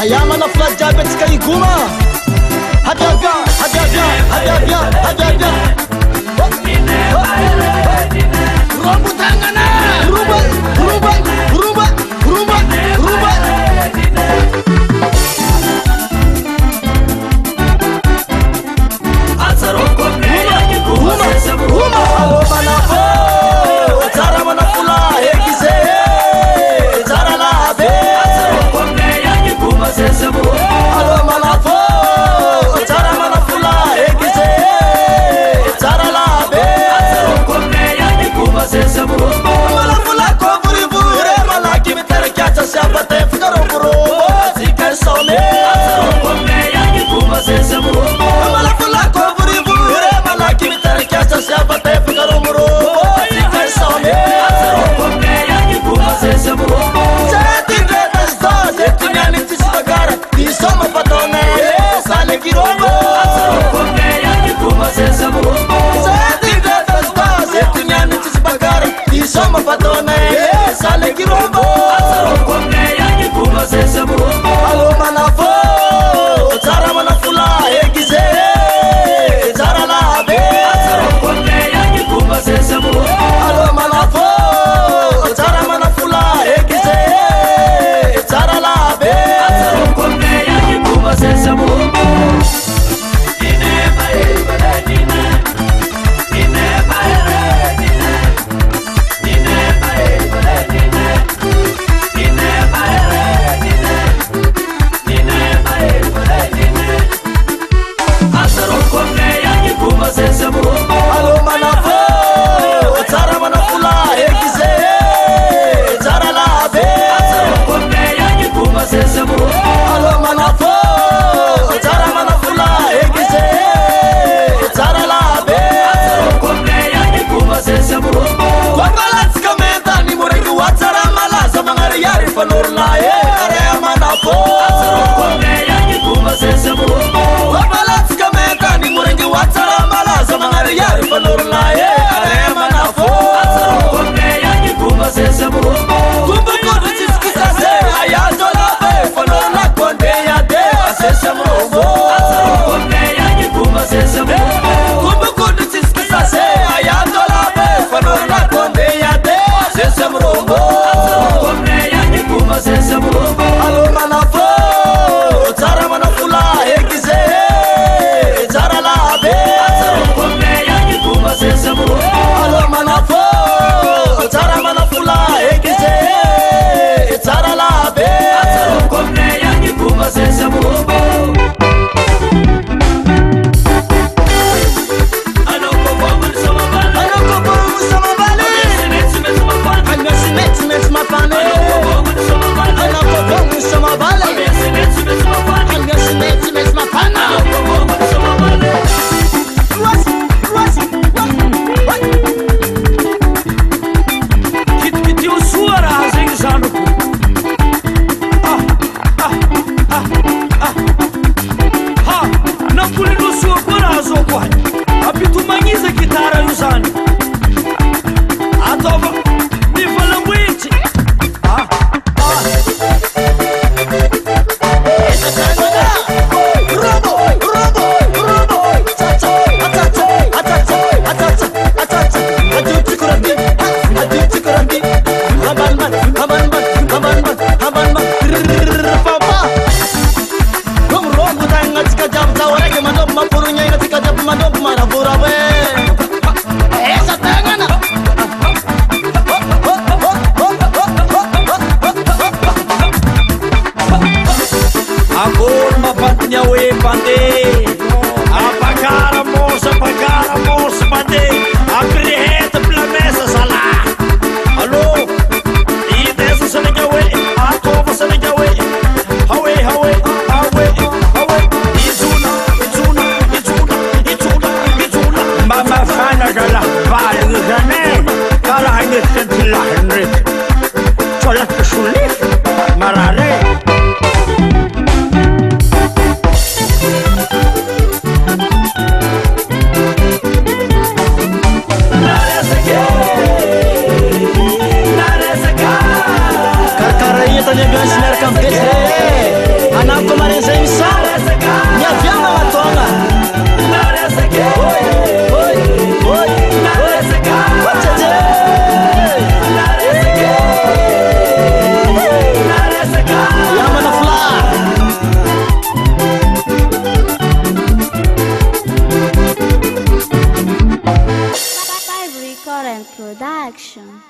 ayamana flajabe tsika igoma hadiabia hadiabia hadiabia hadiabia rumba tangana rumba rumba rumba rumba rumba azaroko meya igoma sesamo alo manafo zara manafula egize zara labe azaroko meya igoma sesamo alo manafo zara manafula egize zara labe azaroko meya igoma sesamo manafula kovuri bure malaki mitarkiacha sabate figaro bro zikai sone azaroko meya igoma sesamo manafula kovuri bure malaki mitarkiacha sabate figaro bro zikai sone azaroko meya igoma sesamo setinde tasta setnyani tisbagara disoma patone sale girobo azaroko meya igoma sesamo setinde tasta setnyani tisbagara disoma patone sale girobo azaroko meya igoma sesamo alo manafo zara manafula egize zara labe azaroko meya igoma sesamo alo manafo zara manafula egize zara labe azaroko meya igoma sesamo alo manafo zara manafula egize zara labe azaroko meya igoma sesamo alo manafo zara manafula egize zara labe azaroko meya igoma sesamo kwakalatsi kamenta ni murengi wa zara malaza mangari yari fanorla are manafo azaroko meya igoma sesamo kwakalatsi kamenta ni murengi wa zara malaza mangari yari fanorla are manafo azaroko meya igoma sesamo kumbu kodu chiskisa se ayazola be fanorla konde ya de sesamo azaroko meya igoma sesamo kumbu kodu chiskisa se ayazola be fanorla konde ya de sesamo azaroko meya igoma sesamo alo manafo zara manafula egize zara labe azaroko meya igoma sesamo alo manafo zara manafula egize zara labe azaroko meya igoma sesamo Ana Current Production.